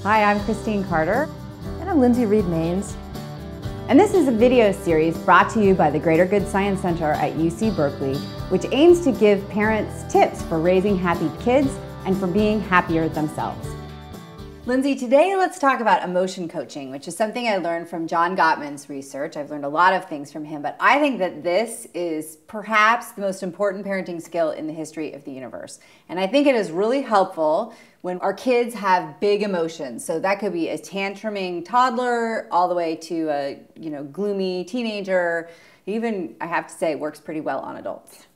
Hi, I'm Christine Carter. And I'm Lindsay Reed-Maines. And this is a video series brought to you by the Greater Good Science Center at UC Berkeley, which aims to give parents tips for raising happy kids and for being happier themselves. Lindsay, today let's talk about emotion coaching, which is something I learned from John Gottman's research. I've learned a lot of things from him, but I think that this is perhaps the most important parenting skill in the history of the universe. And I think it is really helpful when our kids have big emotions. So that could be a tantruming toddler all the way to a gloomy teenager. Even, I have to say, it works pretty well on adults.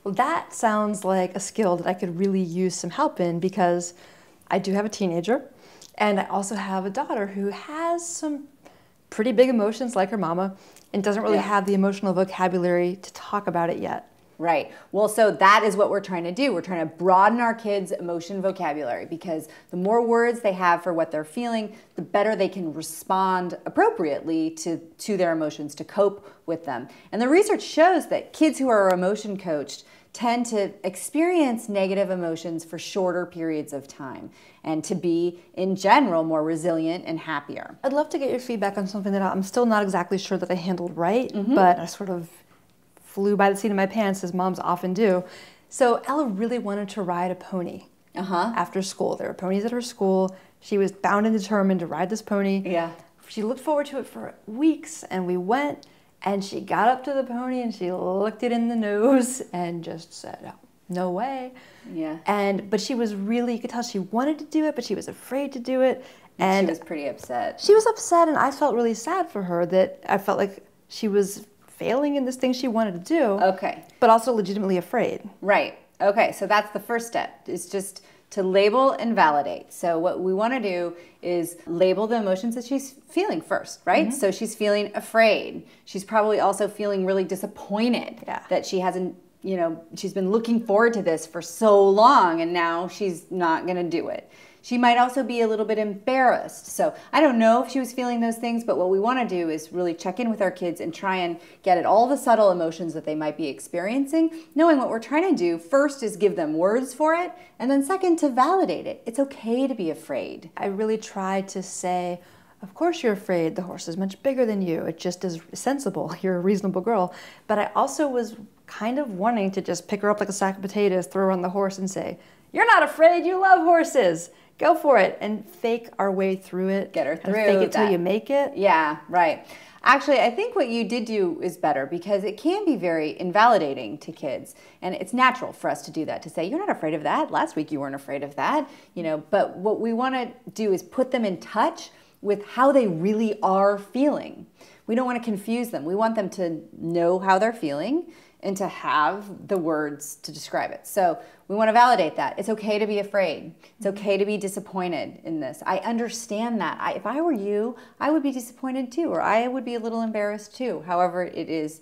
Well, that sounds like a skill that I could really use some help in, because I do have a teenager. And I also have a daughter who has some pretty big emotions like her mama and doesn't really have the emotional vocabulary to talk about it yet. Right. Well, so that is what we're trying to do. We're trying to broaden our kids' emotion vocabulary, because the more words they have for what they're feeling, the better they can respond appropriately to their emotions, to cope with them. And the research shows that kids who are emotion coached tend to experience negative emotions for shorter periods of time and to be, in general, more resilient and happier. I'd love to get your feedback on something that I'm still not exactly sure that I handled right, but I sort of flew by the seat of my pants, as moms often do. So Ella really wanted to ride a pony after school. There were ponies at her school. She was bound and determined to ride this pony. Yeah. She looked forward to it for weeks, and we went. And she got up to the pony and she looked it in the nose and just said, "Oh, no way." Yeah. But she was really, you could tell she wanted to do it, but she was afraid to do it. And she was pretty upset. She was upset, and I felt really sad for her, that I felt like she was failing in this thing she wanted to do. Okay. But also legitimately afraid. Right. Okay, so that's the first step, is just to label and validate. So what we want to do is label the emotions that she's feeling first, right? So she's feeling afraid. She's probably also feeling really disappointed that she hasn't, she's been looking forward to this for so long and now she's not going to do it. She might also be a little bit embarrassed. So I don't know if she was feeling those things, but what we want to do is really check in with our kids and try and get at all the subtle emotions that they might be experiencing, knowing what we're trying to do first is give them words for it, and then second, to validate it. It's okay to be afraid. I really tried to say, of course you're afraid. The horse is much bigger than you. It just is sensible. You're a reasonable girl. But I also was kind of wanting to just pick her up like a sack of potatoes, throw her on the horse and say, "You're not afraid, you love horses. Go for it," and fake our way through it. Get her through Fake it till you make it. Yeah, right. Actually, I think what you did do is better, because it can be very invalidating to kids. And it's natural for us to do that, to say, "You're not afraid of that. Last week you weren't afraid of that." But what we want to do is put them in touch with how they really are feeling. We don't want to confuse them. We want them to know how they're feeling and to have the words to describe it. So we want to validate that. It's okay to be afraid. It's okay to be disappointed in this. I understand that. If I were you, I would be disappointed too, or I would be a little embarrassed too. However it is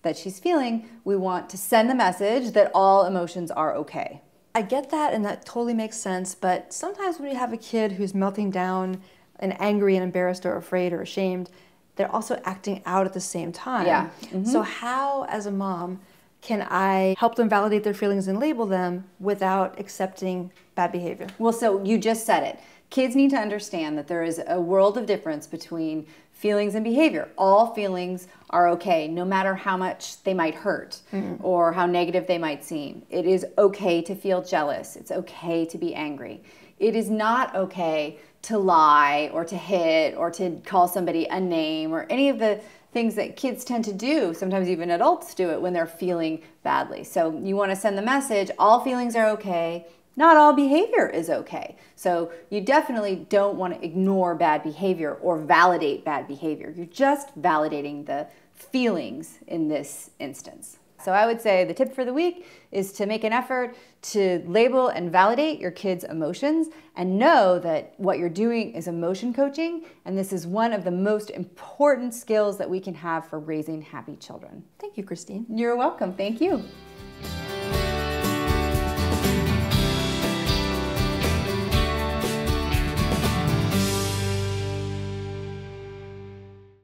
that she's feeling, we want to send the message that all emotions are okay. I get that, and that totally makes sense, but sometimes when you have a kid who's melting down and angry and embarrassed or afraid or ashamed, they're also acting out at the same time. Yeah. So how, as a mom, can I help them validate their feelings and label them without accepting bad behavior? Well, so you just said it. Kids need to understand that there is a world of difference between feelings and behavior. All feelings are okay, no matter how much they might hurt or how negative they might seem. It is okay to feel jealous. It's okay to be angry. It is not okay to lie or to hit or to call somebody a name or any of the things that kids tend to do. Sometimes even adults do it when they're feeling badly. So you want to send the message, all feelings are okay. Not all behavior is okay. So you definitely don't want to ignore bad behavior or validate bad behavior. You're just validating the feelings in this instance. So I would say the tip for the week is to make an effort to label and validate your kids' emotions and know that what you're doing is emotion coaching, and this is one of the most important skills that we can have for raising happy children. Thank you, Christine. You're welcome. Thank you.